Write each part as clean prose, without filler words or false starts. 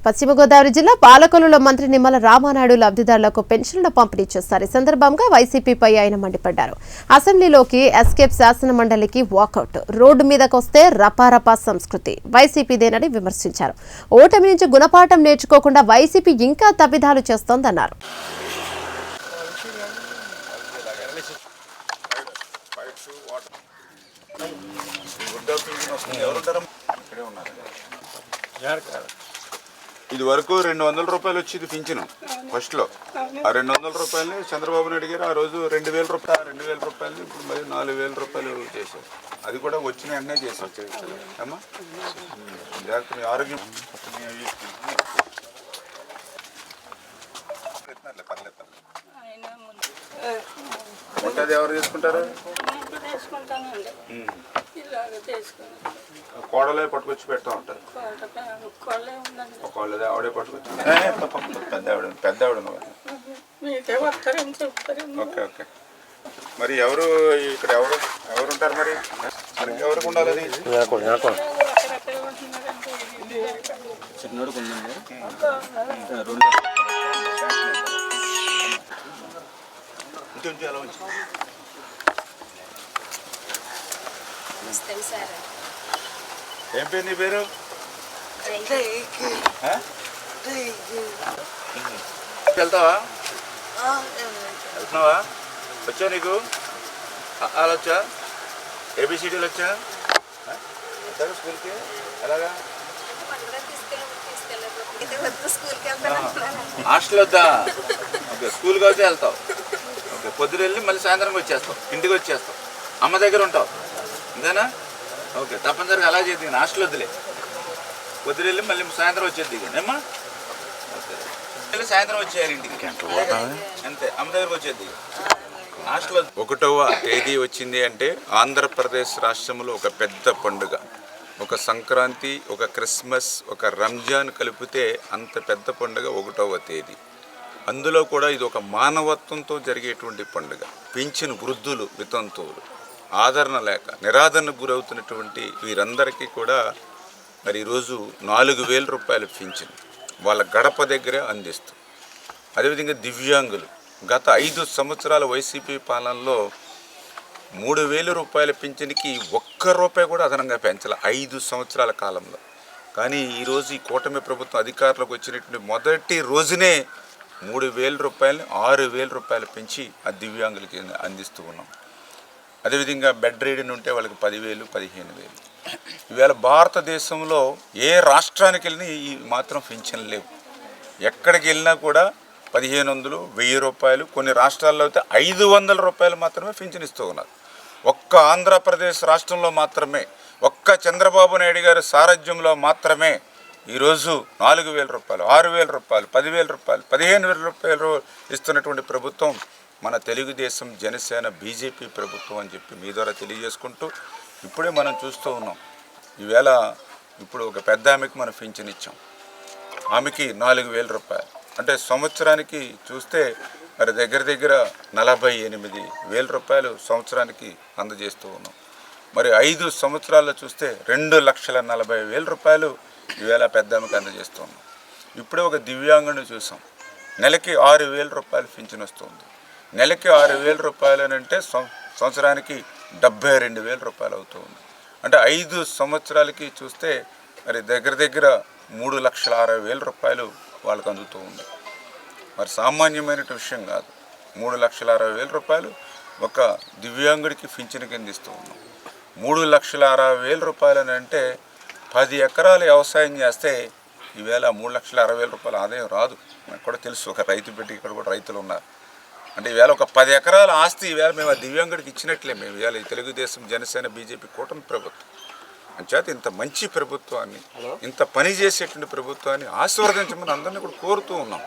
పశ్చిమ గోదావరి జిల్లా పాలకొల్లులో మంత్రి నిమ్మల రామానాయుడు లబ్ధిదారులకు పెన్షన్ల పంపిణీ చేశారు. ఈ సందర్భంగా వైసీపీపై ఆయన మండిపడ్డారు. అసెంబ్లీలోకి ఎస్కేప్ శాసన మండలికి వాకౌట్, రోడ్డు మీదకొస్తే రపారపా సంస్కృతి వైసీపీదేనని విమర్శించారు. ఓటమి నుంచి గుణపాఠం నేర్చుకోకుండా వైసీపీ ఇంకా తప్పిదాలు చేస్తోందన్నారు. ఇది వరకు 200 రూపాయలు వచ్చేది పింఛను ఫస్ట్లో. ఆ 200 రూపాయలని చంద్రబాబు నాయుడు గారు ఆ రోజు 2000 రూపాయలని ఇప్పుడు మరి 4000 రూపాయలు చేశారు. అది కూడా వచ్చిన వెంటనే చేశారు. అమ్మా జాగ్రత్త, మీ ఆరోగ్యం ఉంటుంది. ఎవరు తీసుకుంటారు? కోడలే పట్టుకొచ్చి పెడతా ఉంటారు. కోళ్ళదే ఆవిడే పట్టుకొచ్చి పెద్ద ఆవిడ ఓకే ఓకే. మరి ఎవరు ఇక్కడ ఎవరు ఉంటారు? మరి ఎవరికి ఉండాలి? అది చిన్నోడుకు ఉందండి. అలా వచ్చి ఏం పేరు? నీ పేరు? వెళ్తావా? వెళ్తున్నావా? వచ్చా నీకు అలా వచ్చా? ఏబిసిడీలు వచ్చా? స్కూల్కి ఎలాగా? హాస్టల్ వద్దా? ఓకే, స్కూల్కి అయితే వెళ్తావు. ఓకే, పొద్దున వెళ్ళి మళ్ళీ సాయంత్రం వచ్చేస్తావు, ఇంటికి వచ్చేస్తావు, అమ్మ దగ్గర ఉంటావు, అంతేనా? ఓకే, తప్పనిసరిగా అలా చేద్ది. హాస్టల్ వద్దులే, పొద్దున వెళ్ళి మళ్ళీ సాయంత్రం వచ్చేది ఏమ్మా. ఓకే, సాయంత్రం వచ్చేయాలి ఇంటికి, అంతే, అమ్మ దగ్గరకు వచ్చేది. హాస్టల్ 1వ తేదీ వచ్చింది అంటే ఆంధ్రప్రదేశ్ రాష్ట్రంలో ఒక పెద్ద పండుగ. ఒక సంక్రాంతి, ఒక క్రిస్మస్, ఒక రంజాన్ కలిపితే అంత పెద్ద పండుగ 1వ తేదీ. అందులో కూడా ఇది ఒక మానవత్వంతో జరిగేటువంటి పండుగ. పింఛను వృద్ధులు, వితంతువులు, ఆదరణ లేక నిరాదరణకు గురవుతున్నటువంటి వీరందరికీ కూడా మరి ఈరోజు 4000 రూపాయలు పింఛను వాళ్ళ గడప దగ్గరే అందిస్తూ, అదేవిధంగా దివ్యాంగులు గత 5 సంవత్సరాల వైసీపీ పాలనలో 3000 రూపాయల పింఛన్కి ₹1 కూడా అదనంగా పెంచాలి 5 సంవత్సరాల కాలంలో. కానీ ఈరోజు ఈ కూటమి ప్రభుత్వం అధికారంలోకి వచ్చినటువంటి మొదటి రోజునే 3000 రూపాయలని 6000 రూపాయలు పెంచి ఆ దివ్యాంగులకి అందిస్తూ ఉన్నాం. అదేవిధంగా బెడ్ రీడన్ ఉంటే వాళ్ళకి 10,000, 15,000. ఈవేళ భారతదేశంలో ఏ రాష్ట్రానికి వెళ్ళినా ఈ మాత్రం పింఛన్లు లేవు. ఎక్కడికి వెళ్ళినా కూడా 1500, 1000 రూపాయలు, కొన్ని రాష్ట్రాల్లో అయితే 500 రూపాయలు మాత్రమే పింఛన్ ఇస్తూ ఉన్నారు. ఒక్క ఆంధ్రప్రదేశ్ రాష్ట్రంలో మాత్రమే, ఒక్క చంద్రబాబు నాయుడు గారి సారథ్యంలో మాత్రమే ఈరోజు 4000 రూపాయలు, 6000 రూపాయలు, 10,000 రూపాయలు, 15,000 రూపాయలు ఇస్తున్నటువంటి ప్రభుత్వం మన తెలుగుదేశం, జనసేన, బీజేపీ ప్రభుత్వం అని చెప్పి మీ ద్వారా తెలియజేసుకుంటూ, ఇప్పుడే మనం చూస్తూ ఉన్నాం. ఈవేళ ఇప్పుడు ఒక పెద్ద ఆమెకి మనం పింఛన్ ఇచ్చాం. ఆమెకి 4000 రూపాయలు అంటే సంవత్సరానికి చూస్తే మరి దగ్గర 48,000 రూపాయలు సంవత్సరానికి అందజేస్తూ ఉన్నాం. మరి 5 సంవత్సరాల్లో చూస్తే 2,40,000 రూపాయలు ఈవేళ పెద్ద ఆమెకి అందజేస్తూ ఉన్నాం. ఇప్పుడే ఒక దివ్యాంగుని చూసాం, నెలకి 6,000 రూపాయలు పింఛన్ వస్తుంది. నెలకి 6,000 రూపాయలు అని అంటే సంవత్సరానికి 72,000 రూపాయలు అవుతుంది. అంటే 5 సంవత్సరాలకి చూస్తే మరి దగ్గర 3,60,000 రూపాయలు వాళ్ళకి అందుతూ ఉంది. మరి సామాన్యమైన విషయం కాదు. 3,60,000 రూపాయలు ఒక దివ్యాంగుడికి పింఛన్ కింద ఇస్తూ ఉన్నాం. 3,60,000 రూపాయలు అని అంటే 10 ఎకరాలు వ్యవసాయం చేస్తే ఈవేళ 3,60,000 రూపాయల ఆదాయం రాదు. నాకు కూడా తెలుసు, ఒక రైతు పెట్టి ఇక్కడ కూడా రైతులు ఉన్నారు. అంటే ఈవేళ ఒక 10 ఎకరాల ఆస్తి ఈవేళ మేము ఆ దివ్యాంగుడికి ఇచ్చినట్లే. మేము ఈవేళ తెలుగుదేశం, జనసేన, బీజేపీ కూటమి ప్రభుత్వం అంచేత ఇంత మంచి ప్రభుత్వాన్ని, ఇంత పని చేసేటువంటి ప్రభుత్వాన్ని ఆశీర్వదించమని అందరినీ కూడా కోరుతూ ఉన్నాం.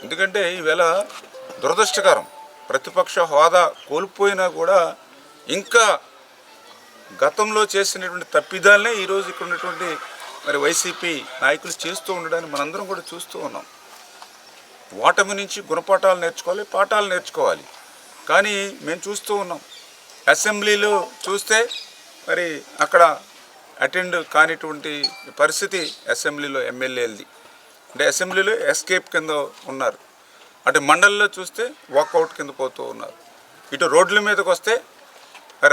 ఎందుకంటే ఈవేళ దురదృష్టకరం, ప్రతిపక్ష హోదా కోల్పోయినా కూడా ఇంకా గతంలో చేసినటువంటి తప్పిదాలనే ఈరోజు ఇక్కడ ఉన్నటువంటి మరి వైసీపీ నాయకులు చేస్తూ ఉండడాన్ని మనందరం కూడా చూస్తూ ఉన్నాం. ఓటమి నుంచి గుణపాఠాలు నేర్చుకోవాలి, పాఠాలు నేర్చుకోవాలి. కానీ మేము చూస్తూ ఉన్నాం, అసెంబ్లీలో చూస్తే మరి అక్కడ అటెండ్ కానిటువంటి పరిస్థితి అసెంబ్లీలో ఎమ్మెల్యేలది. అంటే అసెంబ్లీలో ఎస్కేప్ కింద ఉన్నారు, అటు మండలిలో చూస్తే వాకౌట్ కింద పోతూ ఉన్నారు, ఇటు రోడ్ల మీదకి వస్తే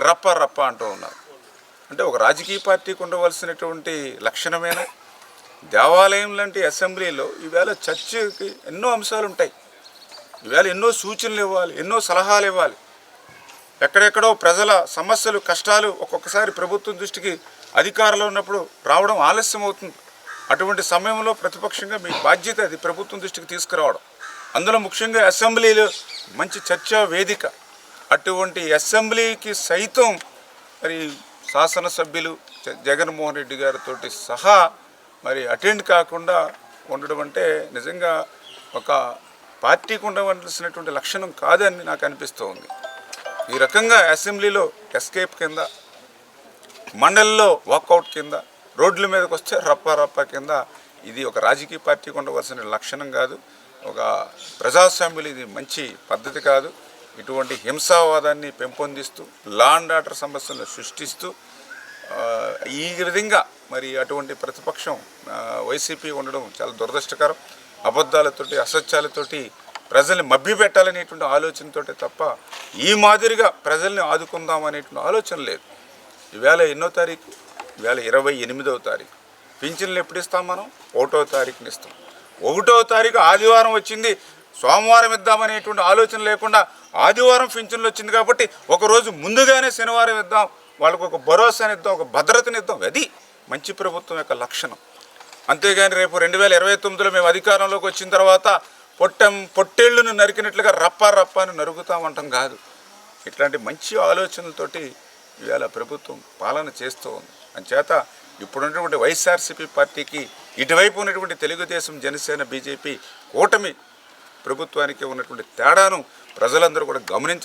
రప్ప రప్ప అంటూ ఉన్నారు. అంటే ఒక రాజకీయ పార్టీకి ఉండవలసినటువంటి లక్షణమైన దేవాలయం లాంటి అసెంబ్లీలో ఈవేళ చర్చకి ఎన్నో అంశాలు ఉంటాయి. ఈవేళ ఎన్నో సూచనలు ఇవ్వాలి, ఎన్నో సలహాలు ఇవ్వాలి. ఎక్కడెక్కడో ప్రజల సమస్యలు కష్టాలు ఒక్కొక్కసారి ప్రభుత్వం దృష్టికి అధికారంలో ఉన్నప్పుడు రావడం ఆలస్యం అవుతుంది. అటువంటి సమయంలో ప్రతిపక్షంగా మీ బాధ్యత అది ప్రభుత్వం దృష్టికి తీసుకురావడం. అందులో ముఖ్యంగా అసెంబ్లీలో మంచి చర్చా వేదిక, అటువంటి అసెంబ్లీకి సైతం మరి శాసనసభ్యులు జగన్మోహన్ రెడ్డి గారితో సహా మరి అటెండ్ కాకుండా ఉండడం అంటే నిజంగా ఒక పార్టీకి ఉండవలసినటువంటి లక్షణం కాదని నాకు అనిపిస్తూ ఉంది. ఈ రకంగా అసెంబ్లీలో ఎస్కేప్ కింద, మండలిలో వాకౌట్ కింద, రోడ్ల మీదకి వస్తే రప్ప రప్ప కింద, ఇది ఒక రాజకీయ పార్టీకి ఉండవలసిన లక్షణం కాదు. ఒక ప్రజాస్వామ్యులు ఇది మంచి పద్ధతి కాదు. ఇటువంటి హింసావాదాన్ని పెంపొందిస్తూ లా అండ్ ఆర్డర్ సమస్యలను సృష్టిస్తూ ఈ విధంగా మరి అటువంటి ప్రతిపక్షం వైసీపీ ఉండడం చాలా దురదృష్టకరం. అబద్ధాలతోటి అసత్యాలతోటి ప్రజల్ని మభ్యపెట్టాలనేటువంటి ఆలోచనతోటి తప్ప ఈ మాదిరిగా ప్రజల్ని ఆదుకుందాం అనేటువంటి ఆలోచన లేదు. ఈవేళ ఎన్నో తారీఖు? ఈవేళ 28వ తారీఖు. పింఛన్లు ఎప్పుడు ఇస్తాం మనం? 1వ తారీఖుని ఇస్తాం. 1వ తారీఖు ఆదివారం వచ్చింది, సోమవారం ఇద్దామనేటువంటి ఆలోచన లేకుండా ఆదివారం పింఛన్లు వచ్చింది కాబట్టి ఒకరోజు ముందుగానే శనివారం ఇద్దాం, వాళ్ళకు ఒక భరోసాని ఇద్దాం, ఒక భద్రతని ఇద్దాం. అది మంచి ప్రభుత్వం యొక్క లక్షణం. అంతేగాని రేపు 2029లో మేము అధికారంలోకి వచ్చిన తర్వాత పొట్టేళ్లను నరికినట్లుగా రప్ప రప్ప అని నరుగుతామంటాం కాదు. ఇట్లాంటి మంచి ఆలోచనలతోటి ఇవాళ ప్రభుత్వం పాలన చేస్తూ ఉంది. అంచేత ఇప్పుడున్నటువంటి వైఎస్ఆర్సీపీ పార్టీకి ఇటువైపు ఉన్నటువంటి తెలుగుదేశం, జనసేన, బీజేపీ కూటమి ప్రభుత్వానికి ఉన్నటువంటి తేడాను ప్రజలందరూ కూడా గమనించాలి.